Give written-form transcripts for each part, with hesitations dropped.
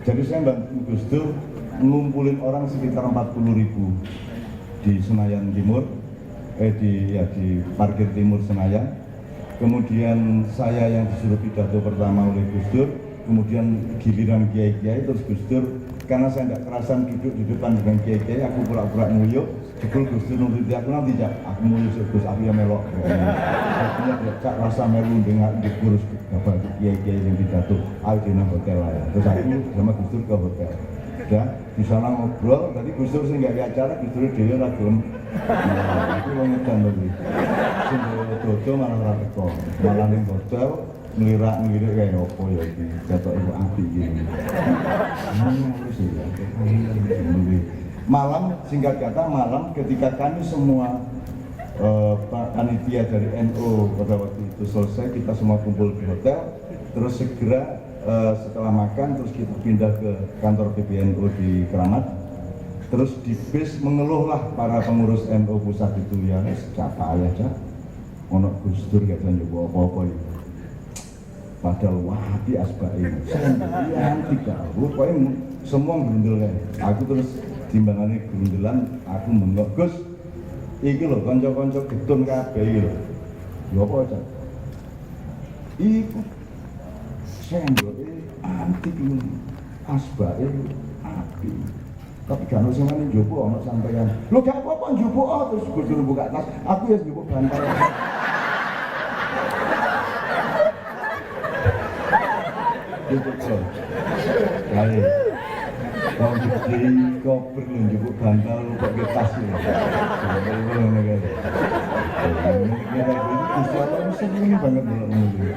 Jadi saya bantu Gus Dur ngumpulin orang sekitar 40.000 di Senayan Timur, di parkir timur Senayan. Kemudian saya yang disuruh pidato pertama oleh Gus Dur, kemudian giliran kiai-kiai, terus Gus Dur, karena saya tidak kerasan duduk di depan dengan kiai-kiai, aku pura-pura nguyuk, jebul Gus Dur nuruti aku nanti aku nguyuk Gus, aku ya melok. Akhirnya cak rasa melu dengar dikurus bapak kiai-kiai yang pidato, ayo di hotel lah ya. Terus aku sama Gus Dur ke hotel. Udah di sana ngobrol, tadi Gus Dur sih nggak di acara, Gus Dur dia ragam. Nah, itu orang edan tadi. Sumber dodo malah rata malah ning hotel ngelirik kayak opo ya iki jatuh ibu api gini. Harus ya. Malam, singkat kata malam ketika kami semua panitia dari NU pada waktu itu selesai, kita semua kumpul di hotel, terus segera setelah makan terus kita pindah ke kantor PBNU di Keramat. Terus di bis mengeluhlah para pengurus NU pusat itu, ya siapa aja ono Gus Dur gak bisa nyoba apa-apa itu. Padahal wahabi asbain sendirian tiga pokoknya semua gerundel kan. Aku terus timbangannya gerundelan, aku menggok Gus iki lho kanca-kanca getun kabeh iki lho. Ya apa aja iku sendoke antik ini asbain api. Tapi kan harus yang njupuk ono sampeyan. Lho gak apa-apa njupuk terus Gus Dur buka tas, aku ya njupuk bantal. Njupuk kok. Kae. Kau gede koper njupuk bantal kok ke tas ya. Ngono kae. Gusti Allah seneng banget delok ngono.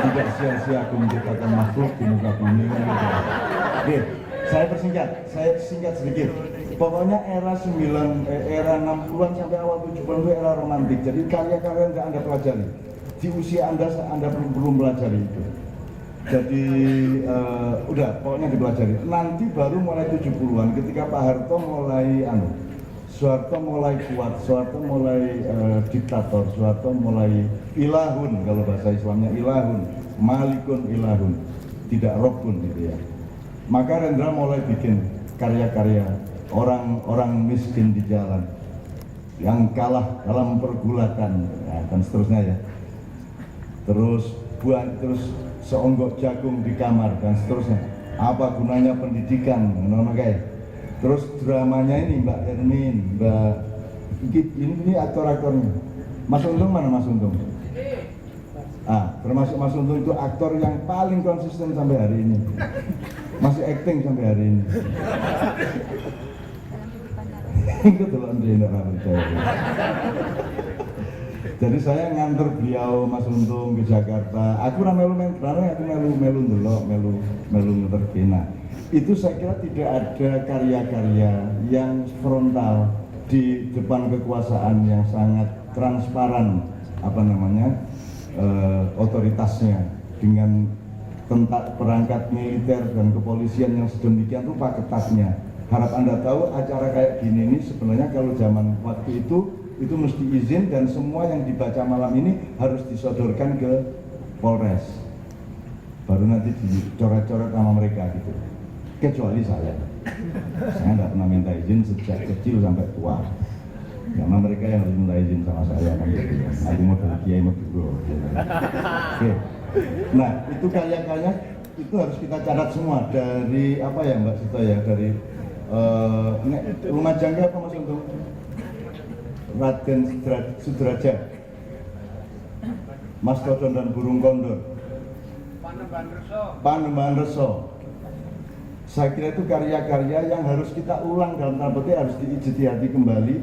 Tidak sia-sia aku menciptakan makhluk di muka bumi. Oke. Saya singkat sedikit. Pokoknya era 60-an sampai awal 70-an itu era romantik. Jadi karya-karya yang Anda pelajari di usia Anda belum pelajari itu. Jadi udah pokoknya dipelajari. Nanti baru mulai 70-an ketika Pak Harto mulai Soeharto mulai kuat, Soeharto mulai diktator, Soeharto mulai ilahun, kalau bahasa Islamnya ilahun, malikun ilahun, tidak robbun gitu ya. Maka Rendra mulai bikin karya-karya orang miskin di jalan yang kalah dalam pergulatan ya, dan seterusnya ya. Terus seonggok jagung di kamar dan seterusnya. Apa gunanya pendidikan? Kayak. Terus dramanya ini Mbak Hermin, ini aktor-aktornya. Mas Untung mana Mas Untung? Termasuk Mas Untung itu aktor yang paling konsisten sampai hari ini. Masih acting sampai hari ini. Itu telah percaya. Jadi saya nganter beliau Mas Untung ke Jakarta. Aku melu ndelok, melu nganter kena. Itu saya kira tidak ada karya-karya yang frontal di depan kekuasaan yang sangat transparan otoritasnya dengan perangkat militer dan kepolisian yang sedemikian rupa ketatnya. Harap Anda tahu acara kayak gini ini sebenarnya kalau zaman waktu itu mesti izin dan semua yang dibaca malam ini harus disodorkan ke Polres. Baru nanti dicoret-coret sama mereka gitu. Kecuali saya tidak pernah minta izin sejak kecil sampai tua. Karena mereka yang harus minta izin sama saya kan gitu. Aku mau dari kiai mau dulu. Oke. Nah itu karya-karya itu harus kita catat semua dari apa ya Mbak Sita ya, dari Rumah Jangga apa Mas Untung? Raden Sudraja, Mas Dodon dan Burung Kondor, Panembahan Reso. Saya kira itu karya-karya yang harus kita ulang dalam tanda petik, harus diijtihadi kembali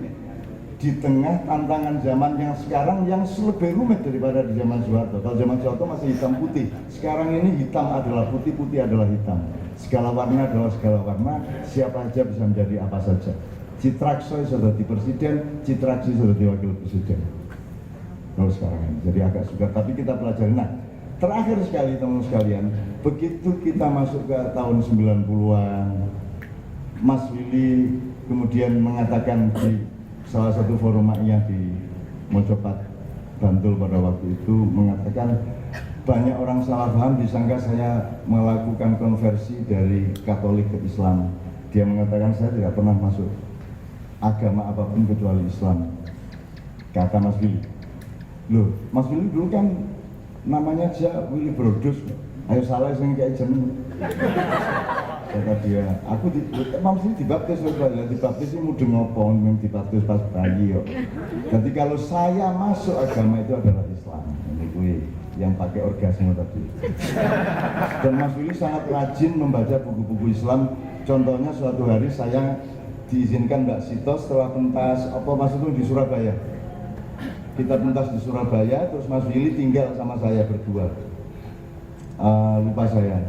di tengah tantangan zaman yang sekarang yang lebih rumit daripada di zaman Soeharto. Kalau zaman Soeharto masih hitam putih, sekarang ini hitam adalah putih, putih adalah hitam. Segala warna adalah segala warna, siapa saja bisa menjadi apa saja. Citraksoy sudah di presiden, Citraksi sudah di wakil presiden. Kalau sekarang ini, jadi agak suka, tapi kita pelajari. Nah, terakhir sekali teman-teman sekalian, begitu kita masuk ke tahun 90-an, Mas Willy kemudian mengatakan di salah satu forum yang di Mojopat, Bantul pada waktu itu mengatakan banyak orang salah paham, disangka saya melakukan konversi dari Katolik ke Islam. Dia mengatakan saya tidak pernah masuk agama apapun kecuali Islam, kata Mas Willy. Loh, Mas Willy dulu kan namanya aja Willy Brodus, ayo salah yang kayak jeneng. Kata dia, aku maksudnya dibaptis oleh dibaptis ini mudeng ngopo, memang dibaptis pas bayi yo. Jadi kalau saya masuk agama itu adalah Islam, ini gue yang pakai orgasme tadi. Dan Mas Willy sangat rajin membaca buku-buku Islam. Contohnya suatu hari saya diizinkan Mbak Sito setelah pentas apa Mas itu di Surabaya. Kita pentas di Surabaya, terus Mas Willy tinggal sama saya berdua. Lupa saya.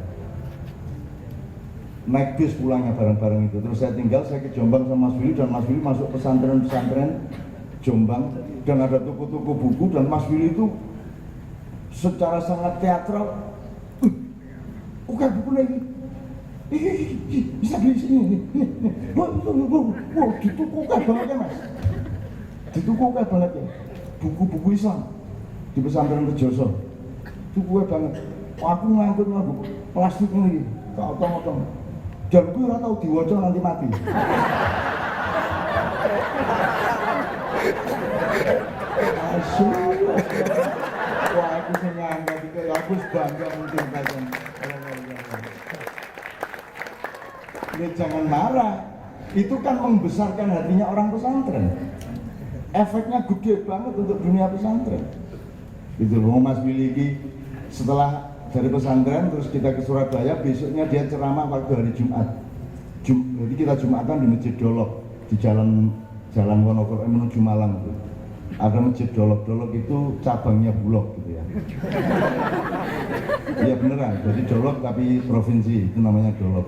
Naik bis pulangnya bareng-bareng itu. Terus saya tinggal, saya ke Jombang sama Mas Willy, dan Mas Willy masuk pesantren-pesantren Jombang, dan ada toko-toko buku, dan Mas Willy itu secara sangat teatral, buka buku lagi, bisa beli sini, ditukukan banget ya Mas, ditukukan banget ya, buku-buku Islam di pesantren Rejoso, ditukukan banget. Aku ngangkut buku plastik ini, otong-otong, dan gue nggak tahu diwaca nanti mati. Wah, aku senang gitu, aku bangga mungkin kalian. Ya jangan marah, itu kan membesarkan hatinya orang pesantren. Efeknya gede banget untuk dunia pesantren. Itu loh Mas Willy ini, setelah dari pesantren terus kita ke Surabaya, besoknya dia ceramah waktu hari Jumat. Jadi kita Jumatan di Masjid Dolok di Jalan Wonokromo menuju Malang itu. Ada Masjid Dolok itu cabangnya Bulog gitu ya. Iya beneran, jadi Dolok tapi provinsi, itu namanya Dolok.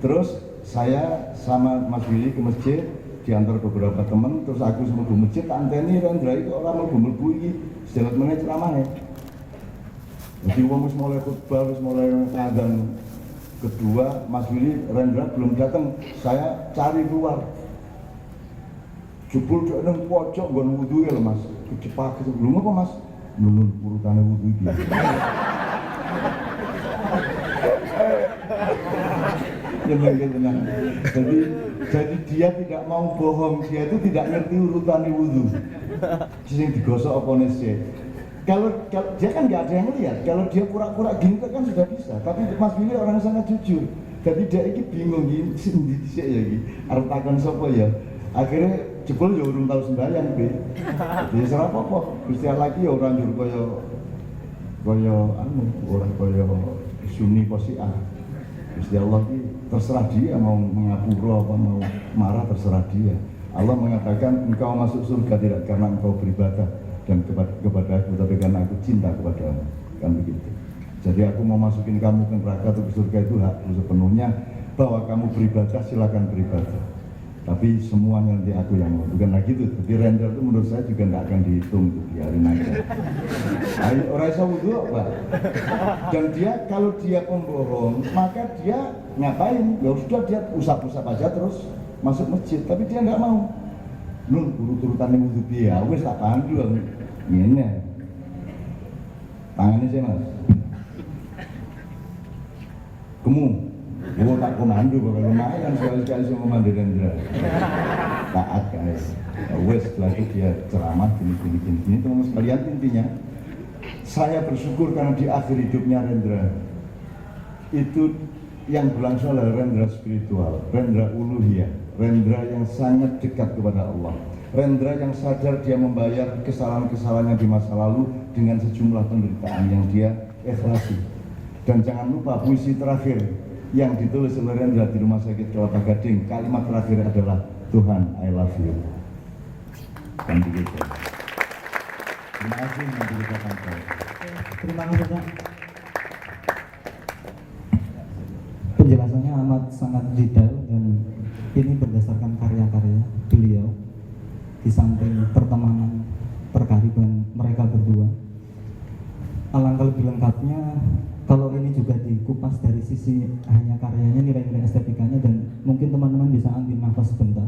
Terus saya sama Mas Willy ke masjid, diantar beberapa teman, terus aku semua ke masjid, anteni Rendra itu orang mau mlebu iki, sejelas meneh ceramahnya. Jadi wong wis mulai khutbah, wis mulai adzan. Kedua, Mas Willy Rendra belum datang, saya cari keluar. Jebul dek nang pojok nggon wudu ya lho Mas. Kecepak itu belum apa Mas? Belum urutane wudu iki. Tenang. Jadi dia tidak mau bohong, dia itu tidak ngerti urutan wudu. Sing digosok apa sih? Kalau dia kan nggak ada yang lihat, kalau dia pura-pura gini kan sudah bisa. Tapi Mas Willy orang sangat jujur. Jadi dia ini bingung gini, sendiri sih ya gini. Arep takon sapa ya? Akhirnya jebol ya urung tahu sembahyang be. Jadi serap apa? Gusti Allah lagi ya orang jur orang kaya Sunni Syiah. Gusti Allah ini terserah dia mau mengapura apa mau marah, terserah dia. Allah mengatakan engkau masuk surga tidak karena engkau beribadah dan kepada aku, tapi karena aku cinta kepadamu, kan begitu. Jadi aku mau masukin kamu ke neraka atau ke surga itu hakku sepenuhnya. Bahwa kamu beribadah silakan beribadah, tapi semuanya nanti aku yang mau, bukan lagi itu. Jadi Rendra itu menurut saya juga nggak akan dihitung, itu biarin aja. Orang iso wudu Pak. Dan dia kalau dia pembohong, maka dia ngapain? Ya sudah dia usap-usap aja terus masuk masjid, tapi dia nggak mau. Nun urut-urutan wudu dia, wes tak pandu ini. Tangannya sih Mas. Tak komando, bakal lumayan sekali-sekali sama komando Rendra. Taat guys. Wes setelah itu dia ceramah gini. Teman-teman sekalian, intinya saya bersyukur karena di akhir hidupnya Rendra itu yang berlangsung adalah Rendra spiritual, Rendra uluhiyah, Rendra yang sangat dekat kepada Allah, Rendra yang sadar dia membayar kesalahan-kesalahannya di masa lalu dengan sejumlah penderitaan yang dia ikhlasi. Dan jangan lupa puisi terakhir yang ditulis oleh Rendra di Rumah Sakit Kelapa Gading, kalimat terakhir adalah Tuhan, I love you. Dan begitu. Terima kasih nanti kita sampai. Terima kasih Pak. Penjelasannya amat sangat detail dan ini berdasarkan karya-karya beliau di samping pertemanan perkariban mereka berdua. Alangkah lebih lengkapnya kalau ini juga dikupas dari sisi hanya karyanya, nilai-nilai estetikanya, dan mungkin teman-teman bisa ambil nafas sebentar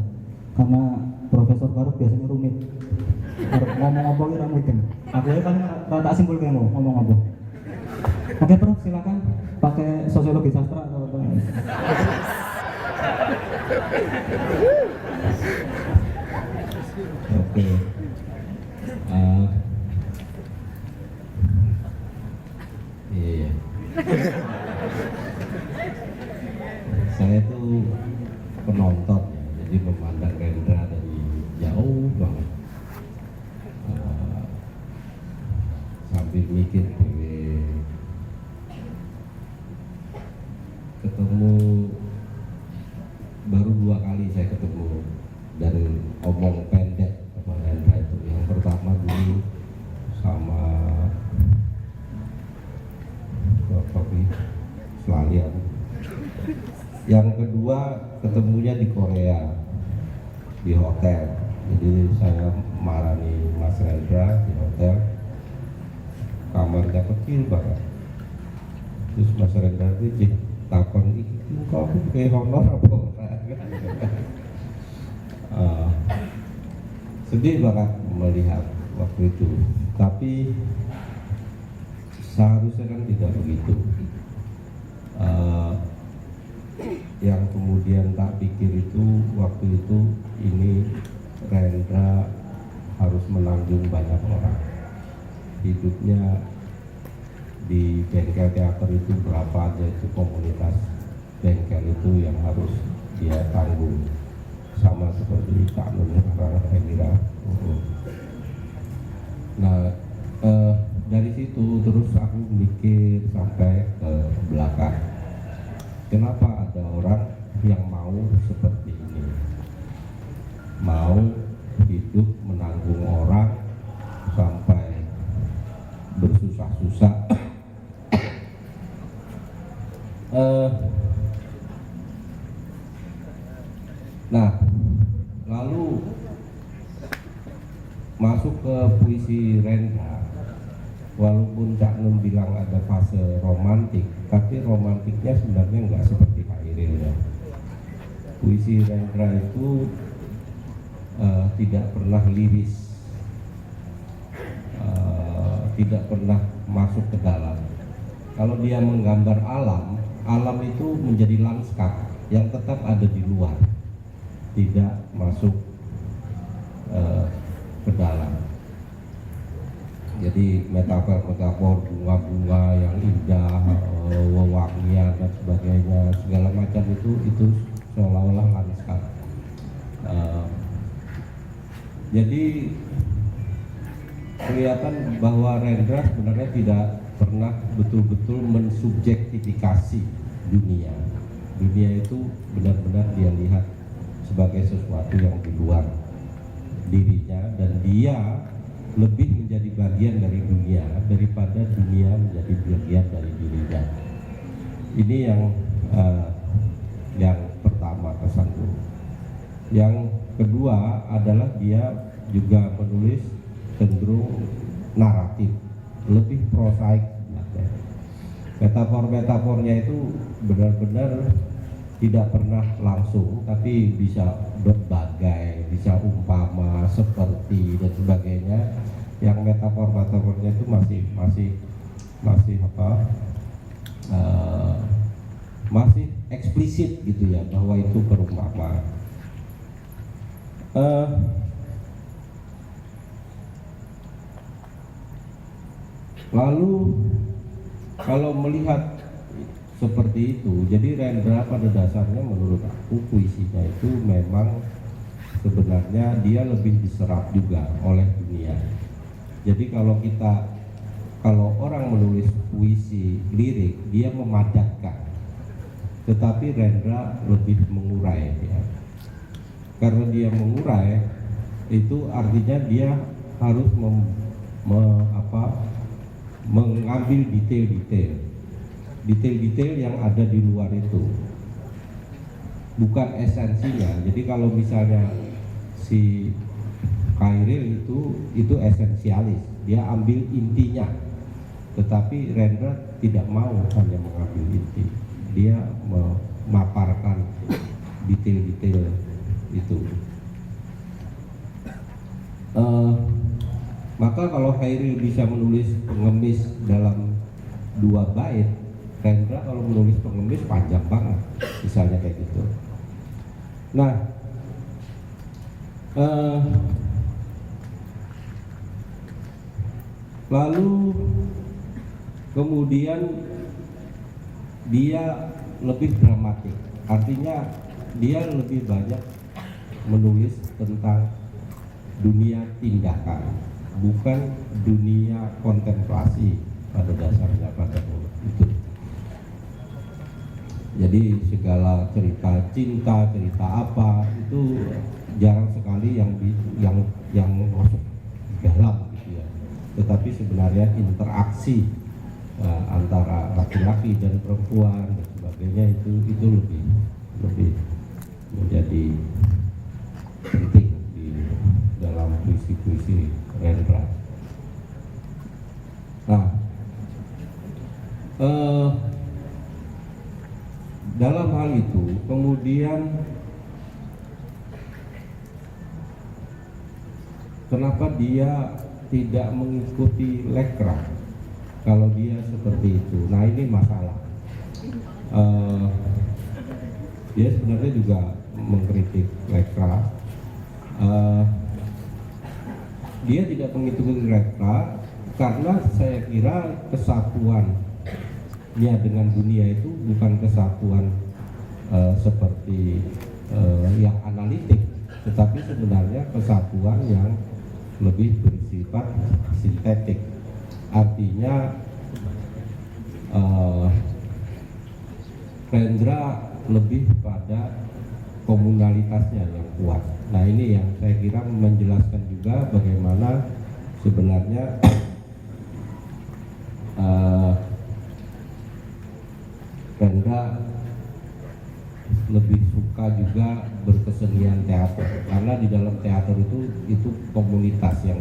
karena Profesor Faruk biasanya rumit. Ngomong apa kita mungkin. Aku paling rata simpul kayak ngomong apa. Oke. Iya. Saya tuh penonton ya, jadi memandang Rendra dari jauh banget. Sambil mikir ketemu baru 2 kali saya ketemu dan omong pendek sama Rendra itu. Yang pertama dulu sama Kopi Selalian. Yang kedua ketemunya di Korea di hotel. Jadi saya marani Mas Rendra di hotel, kamarnya kecil banget. Terus Mas Rendra itu takon iki kok kayak honor apa sedih banget melihat waktu itu, tapi seharusnya kan tidak begitu. Yang kemudian tak pikir itu waktu itu ini Rendra harus menanggung banyak orang. Hidupnya di bengkel teater itu berapa aja itu komunitas bengkel itu yang harus dia tanggung, sama seperti Kak Nun sekarang Emira. Nah dari situ terus aku mikir sampai ke belakang, kenapa ada orang yang mau seperti ini, mau hidup menanggung orang sampai bersusah-susah. Nah, lalu masuk ke puisi Rendra. Walaupun Cak Nun bilang ada fase romantik, tapi romantiknya sebenarnya nggak seperti Khairil ya. Puisi Rendra itu tidak pernah liris, tidak pernah masuk ke dalam. Kalau dia menggambar alam, alam itu menjadi lanskap yang tetap ada di luar, tidak masuk ke dalam. Jadi metafor-metafor bunga-bunga yang indah, wewangian dan sebagainya, segala macam itu seolah-olah lanskap. Jadi kelihatan bahwa Rendra sebenarnya tidak pernah betul-betul mensubjektifikasi dunia. Dunia itu benar-benar dia lihat sebagai sesuatu yang di luar dirinya, dan dia lebih menjadi bagian dari dunia daripada dunia menjadi bagian dari dirinya. Ini yang pertama kesanku. Yang kedua adalah dia juga menulis cenderung naratif, lebih prosaik. Metafor-metafornya itu benar-benar tidak pernah langsung, tapi bisa berbagai, bisa umpama, seperti dan sebagainya. Yang metafor-metafornya itu masih eksplisit gitu ya, bahwa itu perumpamaan. Lalu kalau melihat seperti itu, jadi Rendra pada dasarnya menurut aku puisinya itu memang sebenarnya dia lebih diserap juga oleh dunia. Jadi kalau orang menulis puisi lirik, dia memadatkan, tetapi Rendra lebih mengurai ya. Karena dia mengurai, itu artinya dia harus mengambil detail-detail yang ada di luar itu, bukan esensinya. Jadi kalau misalnya si Khairil itu esensialis, dia ambil intinya, tetapi Rendra tidak mau hanya mengambil inti, dia memaparkan detail-detail itu. Maka kalau Khairil bisa menulis pengemis dalam 2 bait, Rendra kalau menulis pengemis panjang banget, misalnya kayak gitu. Nah, lalu kemudian dia lebih dramatik, artinya dia lebih banyak menulis tentang dunia tindakan, bukan dunia kontemplasi pada dasarnya pada itu. Jadi segala cerita cinta, cerita apa itu jarang sekali yang masuk dalam gitu ya. Tetapi sebenarnya interaksi antara laki-laki dan perempuan dan sebagainya itu lebih menjadi penting di dalam puisi-puisi Rendra. Nah, dalam hal itu kemudian kenapa dia tidak mengikuti Lekra kalau dia seperti itu? Nah, ini masalah. Dia sebenarnya juga mengkritik Lekra. Dia tidak mengikuti Lekra karena saya kira kesatuannya dengan dunia itu bukan kesatuan seperti yang analitik, tetapi sebenarnya kesatuan yang lebih bersifat sintetik. Artinya Rendra lebih pada komunalitasnya yang kuat. Nah, ini yang saya kira menjelaskan juga bagaimana sebenarnya Rendra lebih suka juga berkesenian teater, karena di dalam teater itu komunitas yang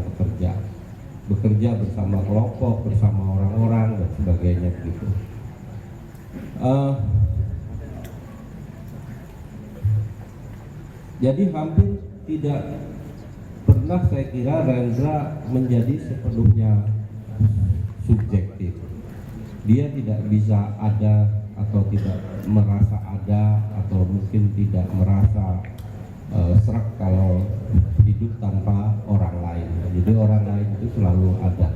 bekerja bersama kelompok, bersama orang-orang dan sebagainya begitu. Jadi hampir tidak pernah saya kira Rendra menjadi sepenuhnya subjektif. Dia tidak bisa ada atau tidak merasa ada, atau mungkin tidak merasa serak kalau hidup tanpa orang lain. Jadi orang lain itu selalu ada.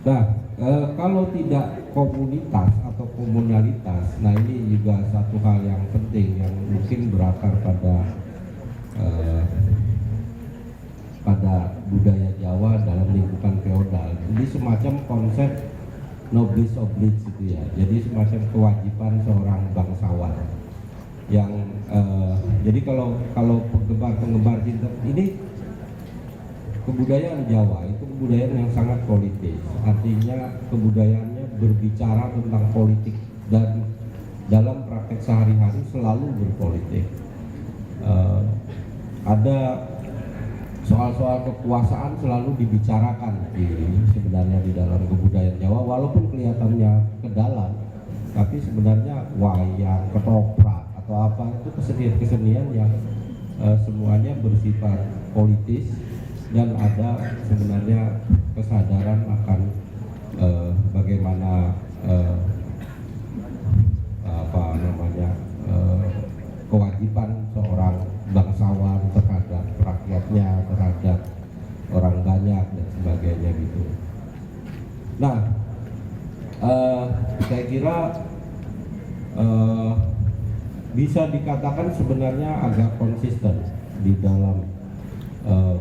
Nah, kalau tidak komunitas atau komunalitas, nah ini juga satu hal yang penting yang mungkin berakar pada budaya Jawa dalam lingkungan feodal. Jadi semacam konsep nobis oblige gitu ya. Jadi semacam kewajiban seorang bangsawan yang jadi kalau penggemar cinta ini, kebudayaan Jawa itu kebudayaan yang sangat politis. Artinya kebudayaannya berbicara tentang politik dan dalam praktek sehari-hari selalu berpolitik. Ada soal-soal kekuasaan selalu dibicarakan sebenarnya di dalam kebudayaan Jawa, walaupun kelihatannya ke dalam, tapi sebenarnya wayang, ketoprak atau apa itu kesenian-kesenian yang semuanya bersifat politis dan ada sebenarnya kesadaran akan bagaimana kewajiban seorang bangsawan terhadap rakyatnya, terhadap orang banyak dan sebagainya gitu. Nah, saya kira bisa dikatakan sebenarnya agak konsisten di dalam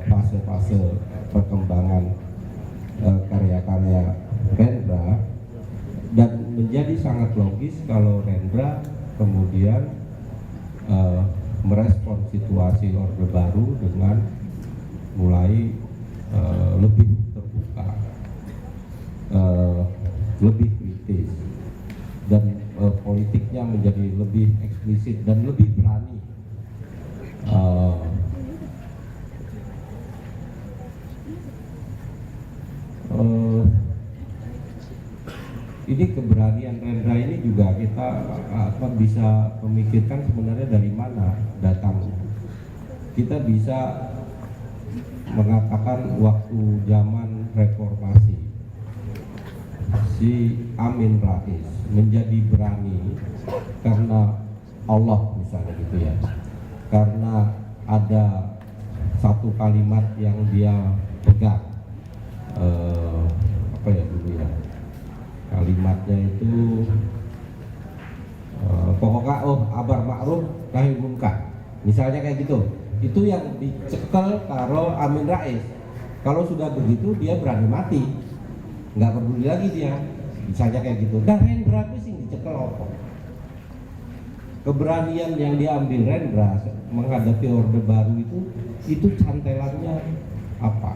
fase-fase perkembangan karya-karya Rendra, dan menjadi sangat logis kalau Rendra kemudian merespon situasi Orde Baru dengan mulai lebih terbuka, lebih kritis, dan politiknya menjadi lebih eksplisit dan lebih berani. Ini keberanian Rendra ini juga kita bisa memikirkan sebenarnya dari mana datang. Kita bisa mengatakan waktu zaman reformasi si Amin Rais menjadi berani karena Allah misalnya gitu ya, karena ada satu kalimat yang dia pegang, apa ya dulu ya kalimatnya itu, pokoknya amar ma'ruf nahi munkar misalnya kayak gitu, itu yang dicekel karo Amin Rais. Kalau sudah begitu dia berani mati, nggak peduli lagi dia misalnya kayak gitu. Dan Rendra itu sih dicekel apa? Keberanian yang diambil Rendra menghadapi Orde Baru itu cantelannya apa?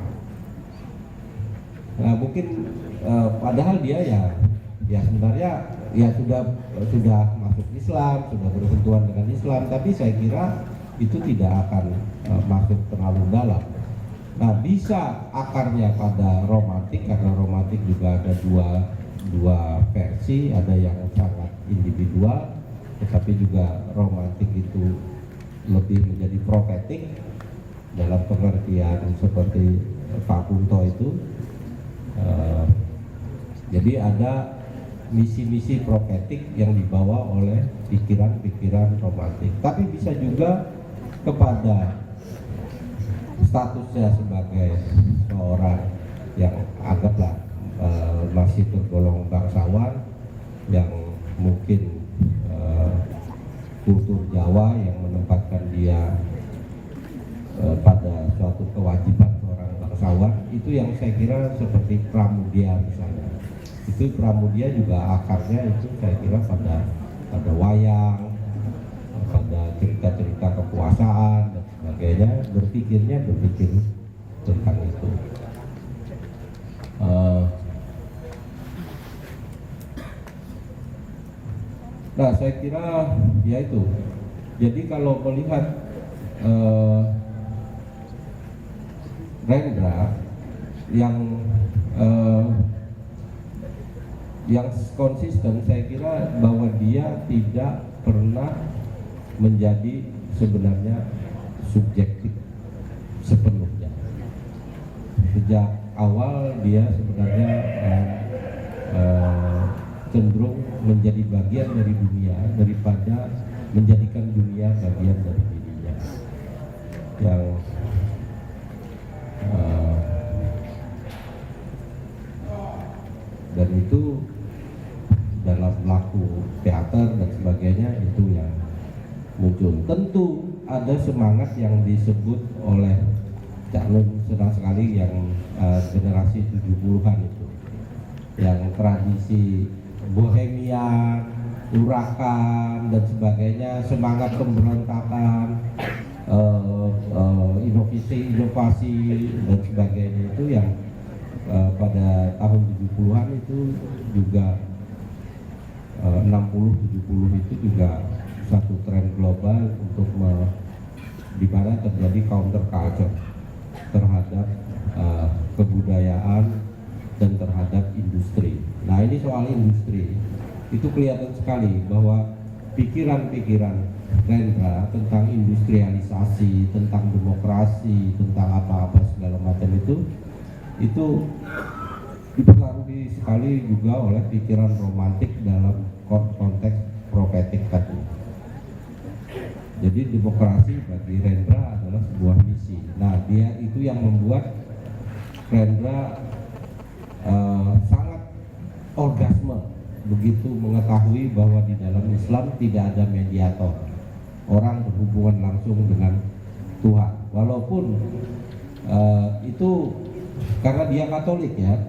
Nah, mungkin padahal dia ya sebenarnya ya sudah masuk Islam, sudah bersentuhan dengan Islam, tapi saya kira itu tidak akan masuk terlalu dalam. Nah, bisa akarnya pada romantik, karena romantik juga ada dua versi, ada yang sangat individual, tetapi juga romantik itu lebih menjadi profetik dalam pengertian seperti Pak Kunto itu. Jadi ada misi-misi profetik yang dibawa oleh pikiran-pikiran romantik, tapi bisa juga kepada statusnya sebagai seorang yang anggaplah masih tergolong bangsawan, yang mungkin kultur Jawa yang menempatkan dia pada suatu kewajiban seorang bangsawan, itu yang saya kira seperti Pramudia misalnya. Itu Pramudia juga akarnya itu saya kira pada wayang, pada cerita-cerita kekuasaan dan sebagainya, berpikir tentang itu. Nah, saya kira ya itu. Jadi kalau melihat Rendra yang konsisten, saya kira bahwa dia tidak pernah menjadi sebenarnya subjektif sepenuhnya. Sejak awal dia sebenarnya cenderung menjadi bagian dari dunia daripada menjadikan dunia bagian dari dirinya. Yang dan itu dalam laku teater dan sebagainya itu yang muncul. Tentu ada semangat yang disebut oleh Cak Nun senang sekali yang generasi 70-an itu, yang tradisi bohemia, urakan dan sebagainya, semangat pemberontakan, inovasi dan sebagainya, itu yang pada tahun 70-an itu juga 60-70 itu juga satu tren global untuk di mana terjadi counter culture terhadap kebudayaan dan terhadap industri. Nah, ini soal industri itu kelihatan sekali bahwa pikiran-pikiran Rendra tentang industrialisasi, tentang demokrasi, tentang apa-apa segala macam itu dipengaruhi sekali juga oleh pikiran romantik dalam konteks profetik tadi. Jadi demokrasi bagi Rendra adalah sebuah misi. Nah, dia itu yang membuat Rendra sangat orgasme begitu mengetahui bahwa di dalam Islam tidak ada mediator, orang berhubungan langsung dengan Tuhan. Walaupun itu karena dia Katolik ya,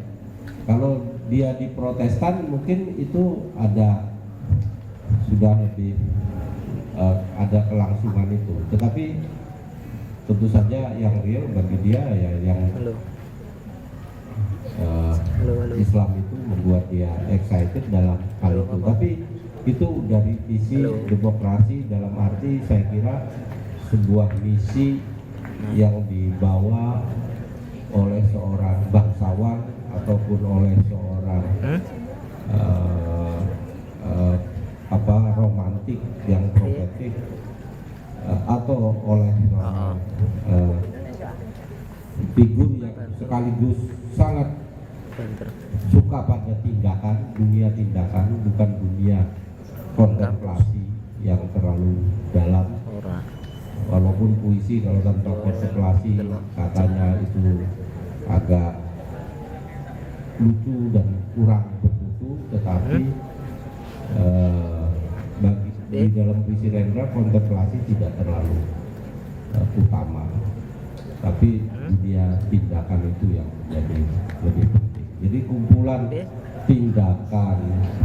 kalau dia di Protestan mungkin itu sudah lebih ada kelangsungan itu. Tetapi tentu saja yang real bagi dia ya yang Islam itu membuat dia excited dalam hal itu. Tapi itu dari sisi demokrasi, dalam arti saya kira sebuah misi yang dibawa oleh seorang bangsawan ataupun oleh seorang romantik yang profetik, atau oleh figur yang sekaligus sangat suka pada tindakan, dunia tindakan, bukan dunia kontemplasi yang terlalu dalam. Walaupun puisi kalau tanpa kontemplasi katanya itu agak lucu dan kurang bermutu, tetapi di dalam puisi Rendra kontemplasi tidak terlalu utama, tapi dunia tindakan itu yang jadi lebih penting. Jadi kumpulan tindakan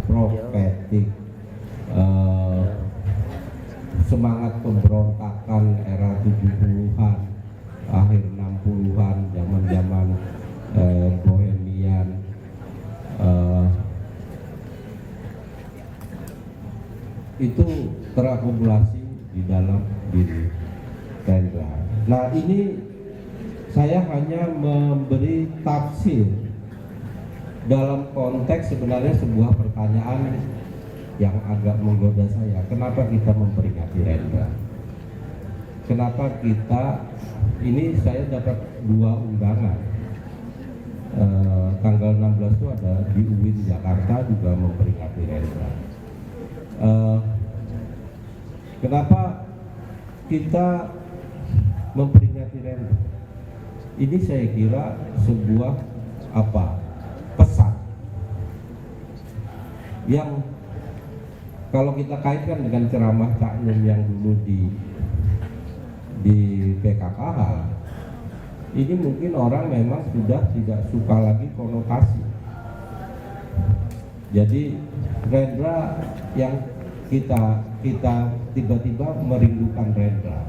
profetik, semangat pemberontakan era 70-an, akhir 60-an, zaman-zaman bohemian, itu terakumulasi di dalam diri Rendra. Nah, ini saya hanya memberi tafsir dalam konteks sebenarnya sebuah pertanyaan yang agak menggoda saya. Kenapa kita memperingati Rendra? Kenapa kita, ini saya dapat 2 undangan. Tanggal 16 itu ada di UIN Jakarta juga memperingati Rendra. Kenapa kita memperingati Rendra? Ini saya kira sebuah pesan yang kalau kita kaitkan dengan ceramah Cak Nun yang dulu di PKKH, ini mungkin orang memang sudah tidak suka lagi konotasi. Jadi Rendra yang kita tiba-tiba merindukan Rendra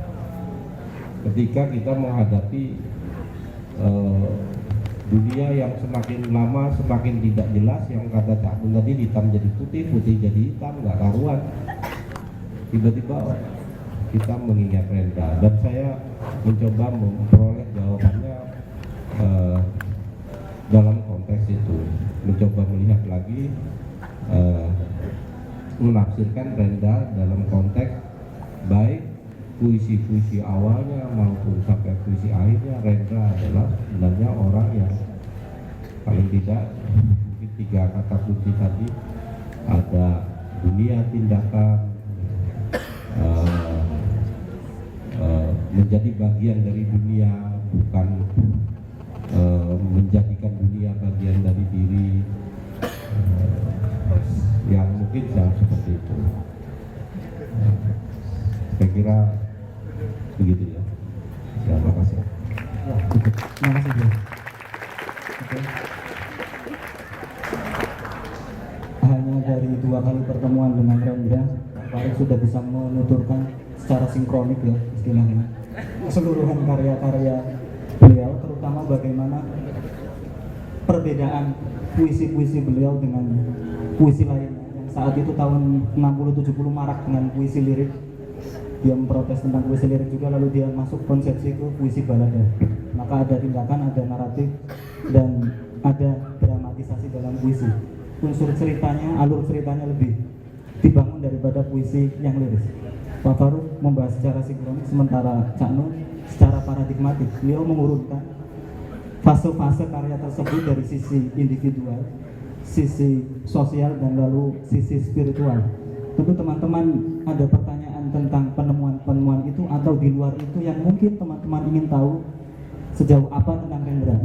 ketika kita menghadapi dunia yang semakin lama semakin tidak jelas, yang kata Cak Nun tadi hitam jadi putih, putih jadi hitam, nggak karuan. Tiba-tiba kita mengingat Rendra, dan saya mencoba memperoleh jawabannya dalam konteks itu, mencoba melihat lagi, menafsirkan Rendra dalam konteks baik puisi-puisi awalnya maupun sampai puisi akhirnya. Rendra adalah sebenarnya orang yang paling tidak mungkin 3 kata kunci tadi, ada dunia tindakan, menjadi bagian dari dunia, bukan menjadikan dunia bagian dari diri, yang mungkin seperti itu. Saya kira begitu ya. Terima kasih. Ya, cukup. Terima kasih, Bro. Oke. Hanya dari 2 kali pertemuan dengan Rendra, Pak Farid sudah bisa menuturkan secara sinkronik ya istilahnya keseluruhan karya-karya beliau, terutama bagaimana perbedaan puisi-puisi beliau dengan puisi lainnya yang saat itu tahun 60-70 marak dengan puisi lirik. Dia memprotes tentang puisi lirik juga, lalu dia masuk konsepsi ke puisi balada. Maka ada tindakan, ada naratif, dan ada dramatisasi dalam puisi. Unsur ceritanya, alur ceritanya lebih dibangun daripada puisi yang liris. Pak Faruk membahas secara sinkronik, sementara Cak Nun secara paradigmatik. Beliau mengurutkan fase-fase karya tersebut dari sisi individual, sisi sosial, dan lalu sisi spiritual. Tentu teman-teman ada pertanyaan tentang penemuan-penemuan itu atau di luar itu yang mungkin teman-teman ingin tahu sejauh apa tentang Rendra.